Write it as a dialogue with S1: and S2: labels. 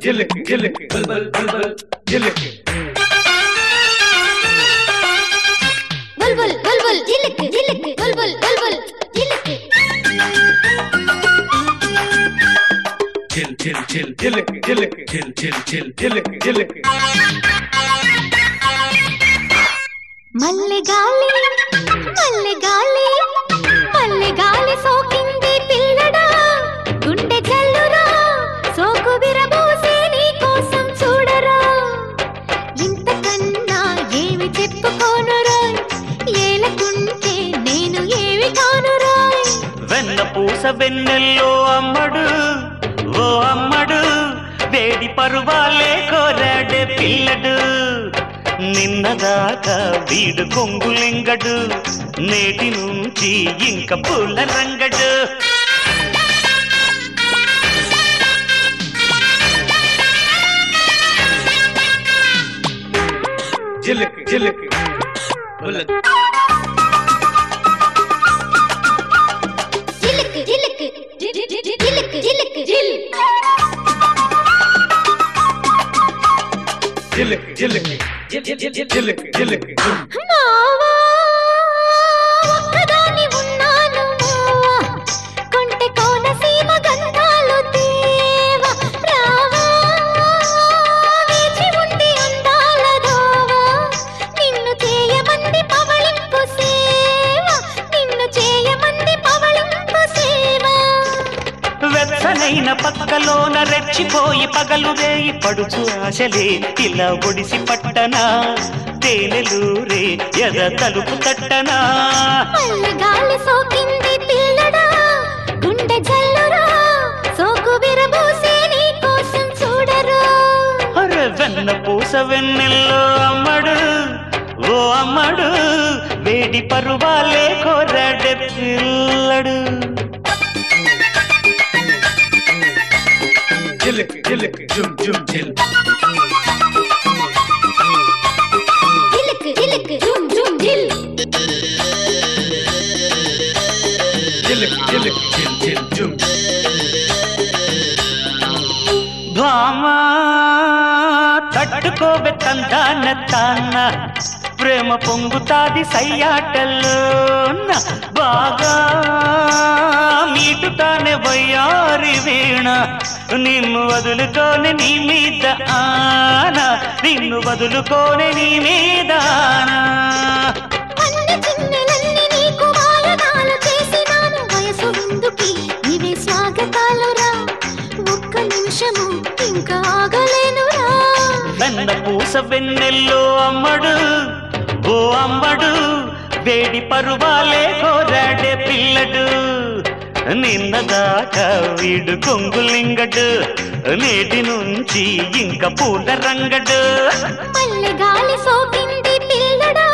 S1: జిలిక్ జిలిక్ బుల్బుల్ బుల్బుల్ జిలిక్
S2: బుల్బుల్ బుల్బుల్ జిలిక్ జిలిక్ బుల్బుల్ బుల్బుల్ జిలిక్
S1: జిల్ జిల్ జిల్ జిలిక్ జిలిక్ జిల్ జిల్ జిల్ జిలిక్ జిలిక్
S2: మల్లె గాలి మల్లె గాలి మల్లె గాలి సోకింది పిల్లడా గుండె జల్లురా సోకు విరబోసే నీ కోసం చూడరా ఇంతకన్నా ఏమి చెప్పుకోనురా ఏలకుంటే నేను ఏమి కానురా
S3: వెన్న పూస వెన్నెల్లో అమ్మడు ఓ అమ్మడు వేడి పరువాలే కోరాడే పిల్లడు నిన్నదాకా వీడు కొంగులింగడు నేటి నుంచి ఇంక పూల రంగడు
S1: జిలిక్ జిలిక్ బుల్లెట్
S2: జిలిక్ జిలిక్ జిలిక్ జిలిక్ జిల్
S1: జిలిక్ జిలిక్ జిలిక్ జిలిక్
S2: మావా ఒక్కదాని ఉన్నాను మావా కొంటె కోనసీమ గంధాలు దేవా రావా వేచి ఉంది అందాల దోవా నిన్ను చేయమంది పవళింపు సేవ నిన్ను చేయమంది పవళింపు సేవ
S3: వెచ్చనైన పక్కలోన రెచ్చిపోయి పగలు రేయి పడుచు ఆశలే ఇలా ఒడిసి పట్టనా తేనెలూరే ఎద తలుపు తట్టనా
S2: మల్లె గాలి సోకింది పిల్లడా గుండె జల్లురా సోకు విరబోసే నీ కోసం చూడరా
S3: అరే వెన్న పూస వెన్నెల్లో అమ్మడు ఓ అమ్మడు వేడి పరువాలే కోరాడే పిల్లడు
S1: జిలిక్ జిలిక్ జుమ్ జుమ్ జిల్
S2: జిలిక్ జిలిక్ జుమ్ జుమ్ జిల్
S1: జిలిక్ జిలిక్ జిల్ జిల్ జుమ్
S3: భామా తట్టుకోవే తందాన తాన్న ప్రేమ పొంగుతాది సయ్యాటల్లో బాగా మీటుతానే వయ్యారి వీణ నిన్ను వదులుకోని నీ మీద ఆనా నిన్ను వదులుకోని నీ మీద ఆనా
S2: అన్ని చిన్నెలన్నీ నీకు వాయనాలు చేసినాను వయసు విందుకి ఇవే స్వాగతాలురా ఒక్క నిమిషము ఇంకా ఆగలేనురా
S3: వెన్న పూస వెన్నెల్లో అమ్మడు ఓ అమ్మడు వేడి పరువాలే కోరాడే పిల్లడు నిన్నదాకా వీడు కొంగులింగడు నేటి నుంచి ఇంక పూల రంగడు
S2: మల్లె గాలి సోకింది పిల్లడా